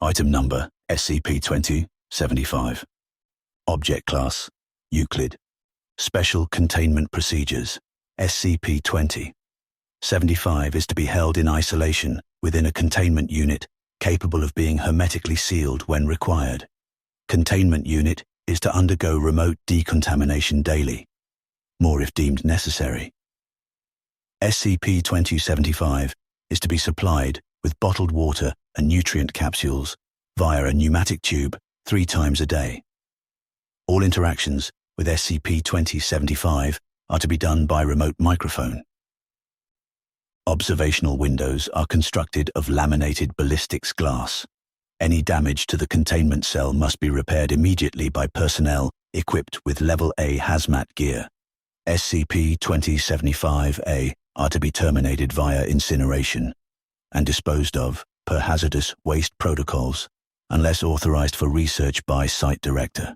Item number, SCP-2075. Object class, Euclid. Special Containment Procedures, SCP-2075 is to be held in isolation within a containment unit capable of being hermetically sealed when required. Containment unit is to undergo remote decontamination daily, more if deemed necessary. SCP-2075 is to be supplied with bottled water and nutrient capsules via a pneumatic tube 3 times a day. All interactions with SCP-2075 are to be done by remote microphone. Observational windows are constructed of laminated ballistics glass. Any damage to the containment cell must be repaired immediately by personnel equipped with Level A hazmat gear. SCP-2075-A are to be terminated via incineration and disposed of per hazardous waste protocols unless authorized for research by Site Director.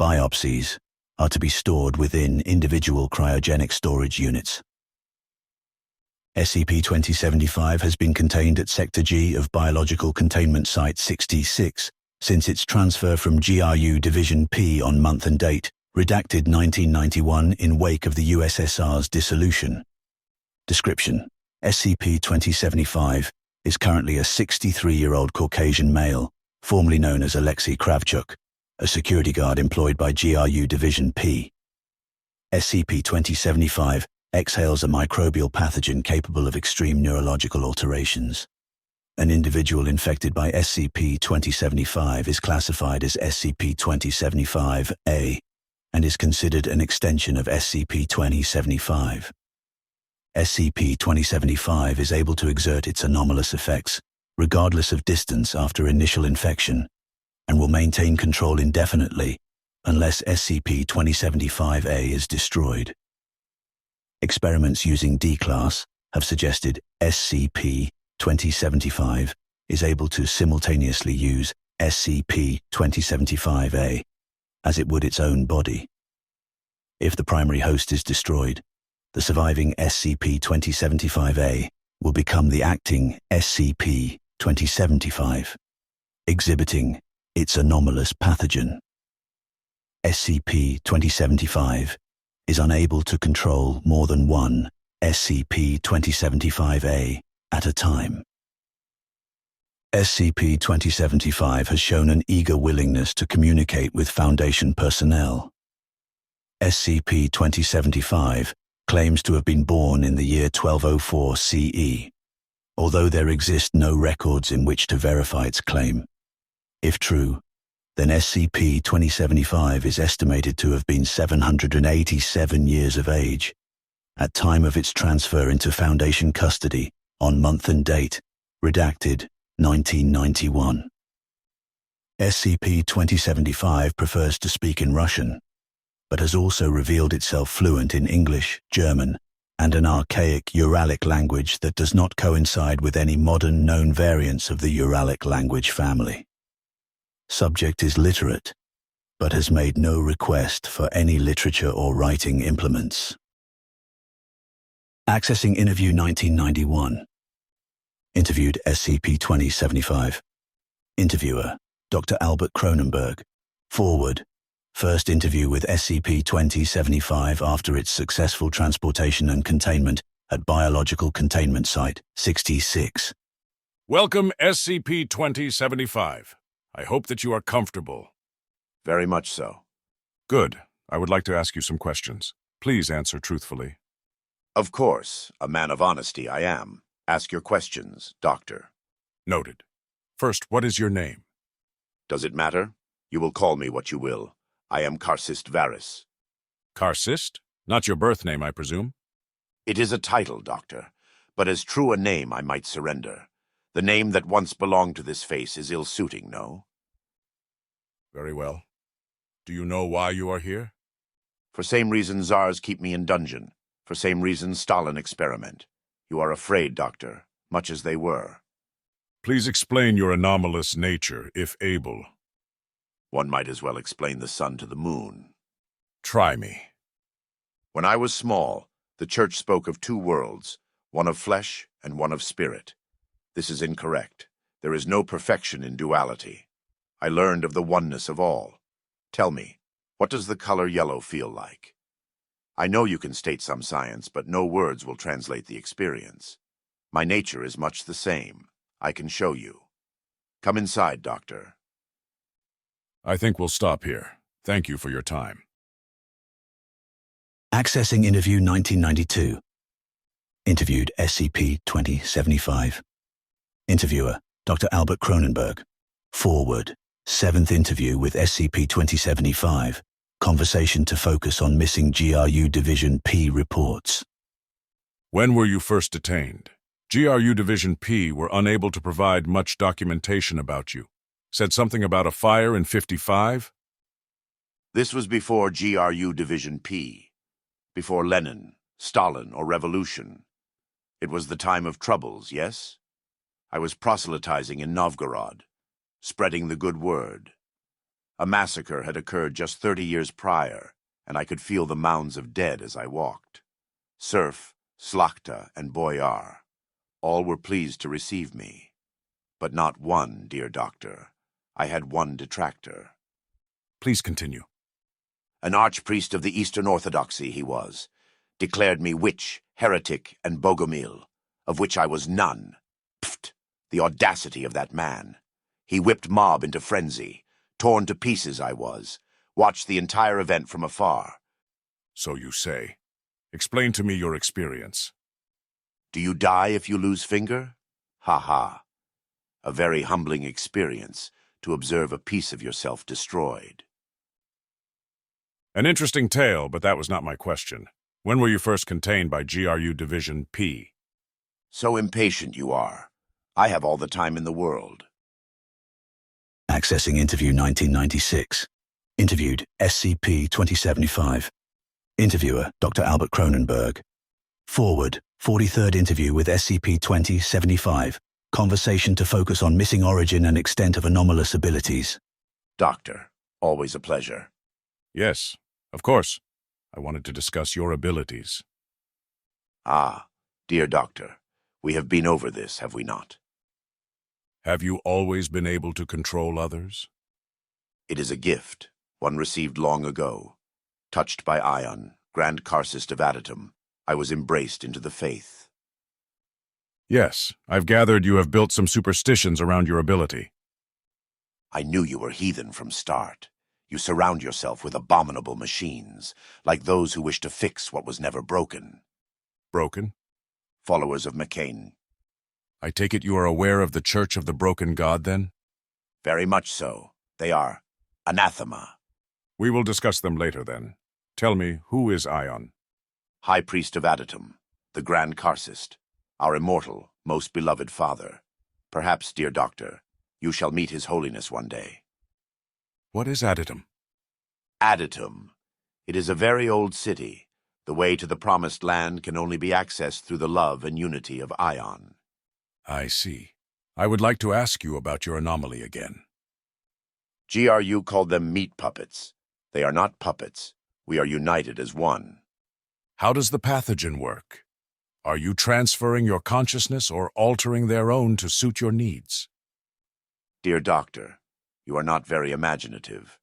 Biopsies are to be stored within individual cryogenic storage units. SCP-2075 has been contained at Sector G of Biological Containment Site 66 since its transfer from GRU Division P on month and date, redacted 1991 in wake of the USSR's dissolution. Description: SCP-2075 is currently a 63-year-old Caucasian male, formerly known as Alexei Kravchuk, a security guard employed by GRU Division P. SCP-2075 exhales a microbial pathogen capable of extreme neurological alterations. An individual infected by SCP-2075 is classified as SCP-2075-A and is considered an extension of SCP-2075. SCP-2075 is able to exert its anomalous effects regardless of distance after initial infection and will maintain control indefinitely unless SCP-2075-A is destroyed. Experiments using D-Class have suggested SCP-2075 is able to simultaneously use SCP-2075-A as it would its own body. If the primary host is destroyed, the surviving SCP-2075-A will become the acting SCP-2075, exhibiting its anomalous pathogen. SCP-2075 is unable to control more than one SCP-2075-A at a time. SCP-2075 has shown an eager willingness to communicate with Foundation personnel. SCP-2075 claims to have been born in the year 1204 CE, although there exist no records in which to verify its claim. If true, then SCP-2075 is estimated to have been 787 years of age at time of its transfer into Foundation custody on month and date, redacted 1991. SCP-2075 prefers to speak in Russian, but has also revealed itself fluent in English, German, and an archaic Uralic language that does not coincide with any modern known variants of the Uralic language family. Subject is literate, but has made no request for any literature or writing implements. Accessing Interview 1991. Interviewed SCP-2075. Interviewer, Dr. Albert Cronenberg. Forward. First interview with SCP-2075 after its successful transportation and containment at Biological Containment Site 66. Welcome, SCP-2075. I hope that you are comfortable. Very much so. Good. I would like to ask you some questions. Please answer truthfully. Of course, a man of honesty I am. Ask your questions, Doctor. Noted. First, what is your name? Does it matter? You will call me what you will. I am Karcist Varys. Karcist? Not your birth name, I presume? It is a title, Doctor, but as true a name I might surrender. The name that once belonged to this face is ill-suiting, no? Very well. Do you know why you are here? For same reason Tsars keep me in dungeon. For same reason Stalin experiment. You are afraid, Doctor, much as they were. Please explain your anomalous nature, if able. One might as well explain the sun to the moon. Try me. When I was small, the Church spoke of 2 worlds, one of flesh and one of spirit. This is incorrect. There is no perfection in duality. I learned of the oneness of all. Tell me, what does the color yellow feel like? I know you can state some science, but no words will translate the experience. My nature is much the same. I can show you. Come inside, Doctor. I think we'll stop here. Thank you for your time. Accessing interview 1992. Interviewed SCP-2075. Interviewer, Dr. Albert Cronenberg. Forward. 7th interview with SCP-2075. Conversation to focus on missing GRU Division P reports. When were you first detained? GRU Division P were unable to provide much documentation about you. Said something about a fire in 55? This was before GRU Division P. Before Lenin, Stalin, or revolution. It was the time of troubles, yes? I was proselytizing in Novgorod, spreading the good word. A massacre had occurred just 30 years prior, and I could feel the mounds of dead as I walked. Serf, Slakta, and Boyar, all were pleased to receive me. But not one, dear doctor. I had one detractor. Please continue. An archpriest of the Eastern Orthodoxy he was, declared me witch, heretic, and bogomil, of which I was none. Pfft! The audacity of that man. He whipped mob into frenzy. Torn to pieces I was. Watched the entire event from afar. So you say. Explain to me your experience. Do you die if you lose finger? Ha ha. A very humbling experience to observe a piece of yourself destroyed. An interesting tale, but that was not my question. When were you first contained by GRU Division P? So impatient you are. I have all the time in the world. Accessing interview 1996. Interviewed SCP-2075. Interviewer, Dr. Albert Cronenberg. Forward, 43rd interview with SCP-2075. Conversation to focus on missing origin and extent of anomalous abilities. Doctor, always a pleasure. Yes, of course. I wanted to discuss your abilities. Ah, dear doctor, we have been over this, have we not? Have you always been able to control others? It is a gift, one received long ago. Touched by Ion, Grand Karcist of Adatum, I was embraced into the faith. Yes, I've gathered you have built some superstitions around your ability. I knew you were heathen from start. You surround yourself with abominable machines, like those who wish to fix what was never broken. Broken? Followers of McCain. I take it you are aware of the Church of the Broken God, then? Very much so. They are anathema. We will discuss them later, then. Tell me, who is Ion? High Priest of Adatum, the Grand Karcist, our immortal, most beloved father. Perhaps, dear doctor, you shall meet his holiness one day. What is Adatum? Adatum. It is a very old city. The way to the promised land can only be accessed through the love and unity of Ion. I see. I would like to ask you about your anomaly again. GRU called them meat puppets. They are not puppets. We are united as one. How does the pathogen work? Are you transferring your consciousness or altering their own to suit your needs? Dear doctor, you are not very imaginative.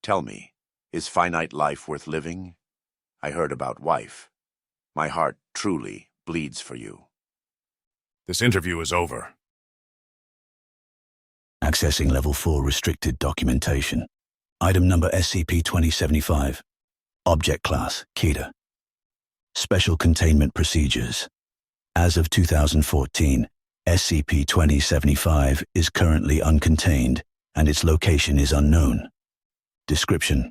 Tell me, is finite life worth living? I heard about wife. My heart truly bleeds for you. This interview is over. Accessing Level 4 restricted documentation. Item number SCP-2075. Object Class Keda. Special Containment Procedures. As of 2014, SCP-2075 is currently uncontained and its location is unknown. Description: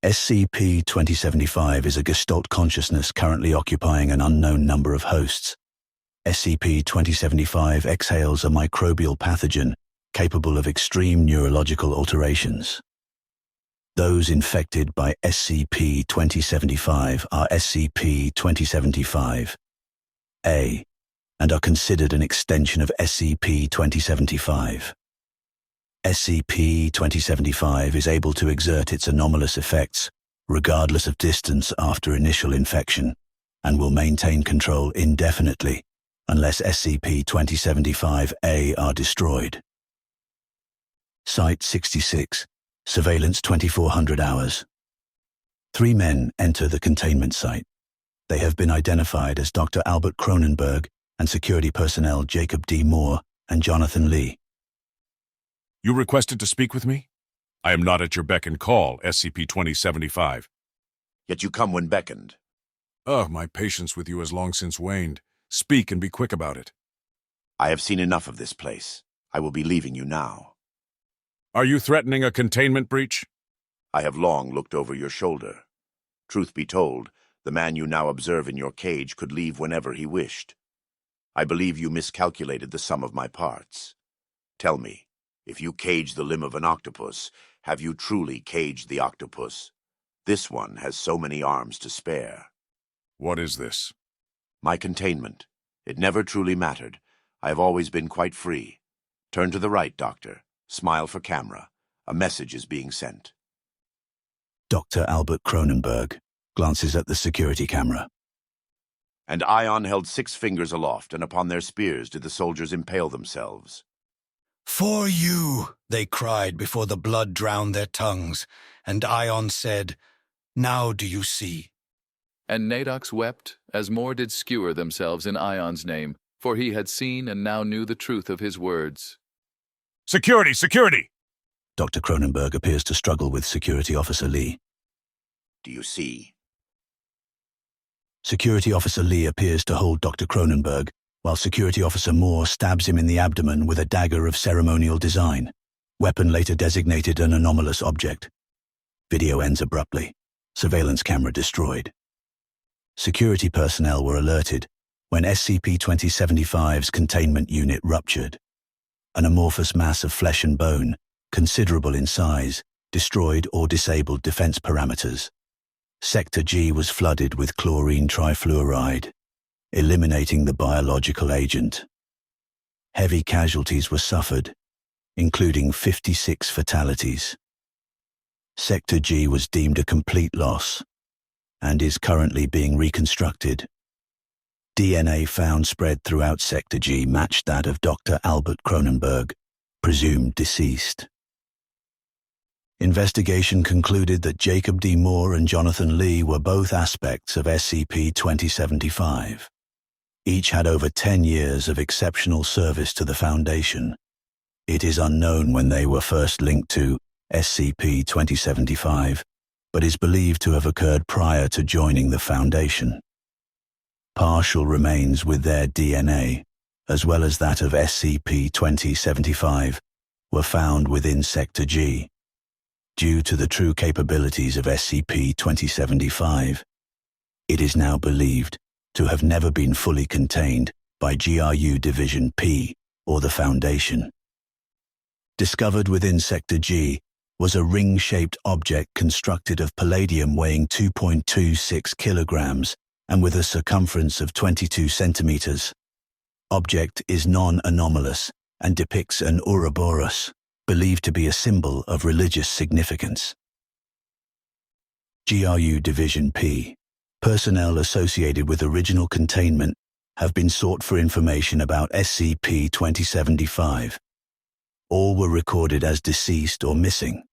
SCP-2075 is a Gestalt consciousness currently occupying an unknown number of hosts. SCP-2075 exhales a microbial pathogen capable of extreme neurological alterations. Those infected by SCP-2075 are SCP-2075-A and are considered an extension of SCP-2075. SCP-2075 is able to exert its anomalous effects regardless of distance after initial infection and will maintain control indefinitely unless SCP-2075-A are destroyed. Site 66. Surveillance 2400 hours. 3 men enter the containment site. They have been identified as Dr. Albert Cronenberg and security personnel Jacob D. Moore and Jonathan Lee. You requested to speak with me? I am not at your beck and call, SCP-2075. Yet you come when beckoned. Oh, my patience with you has long since waned. Speak and be quick about it. I have seen enough of this place. I will be leaving you now. Are you threatening a containment breach? I have long looked over your shoulder. Truth be told, the man you now observe in your cage could leave whenever he wished. I believe you miscalculated the sum of my parts. Tell me, if you cage the limb of an octopus, have you truly caged the octopus? This one has so many arms to spare. What is this? My containment. It never truly mattered. I have always been quite free. Turn to the right, Doctor. Smile for camera. A message is being sent. Dr. Albert Cronenberg glances at the security camera. And Ion held 6 fingers aloft, and upon their spears did the soldiers impale themselves. "For you," they cried before the blood drowned their tongues, and Ion said, "Now do you see?" And Nadox wept, as more did skewer themselves in Ion's name, for he had seen and now knew the truth of his words. Security! Security! Dr. Cronenberg appears to struggle with Security Officer Lee. Do you see? Security Officer Lee appears to hold Dr. Cronenberg, while Security Officer Moore stabs him in the abdomen with a dagger of ceremonial design. Weapon later designated an anomalous object. Video ends abruptly. Surveillance camera destroyed. Security personnel were alerted when SCP-2075's containment unit ruptured. An amorphous mass of flesh and bone, considerable in size, destroyed or disabled defense parameters. Sector G was flooded with chlorine trifluoride, eliminating the biological agent. Heavy casualties were suffered, including 56 fatalities. Sector G was deemed a complete loss and is currently being reconstructed. DNA found spread throughout Sector G matched that of Dr. Albert Cronenberg, presumed deceased. Investigation concluded that Jacob D. Moore and Jonathan Lee were both aspects of SCP-2075. Each had over 10 years of exceptional service to the Foundation. It is unknown when they were first linked to SCP-2075, but is believed to have occurred prior to joining the Foundation. Partial remains with their DNA, as well as that of SCP-2075, were found within Sector G. Due to the true capabilities of SCP-2075, it is now believed to have never been fully contained by GRU Division P or the Foundation. Discovered within Sector G was a ring-shaped object constructed of palladium weighing 2.26 kilograms and with a circumference of 22 centimeters. Object is non-anomalous and depicts an Ouroboros, believed to be a symbol of religious significance. GRU Division P. Personnel associated with original containment have been sought for information about SCP-2075. All were recorded as deceased or missing.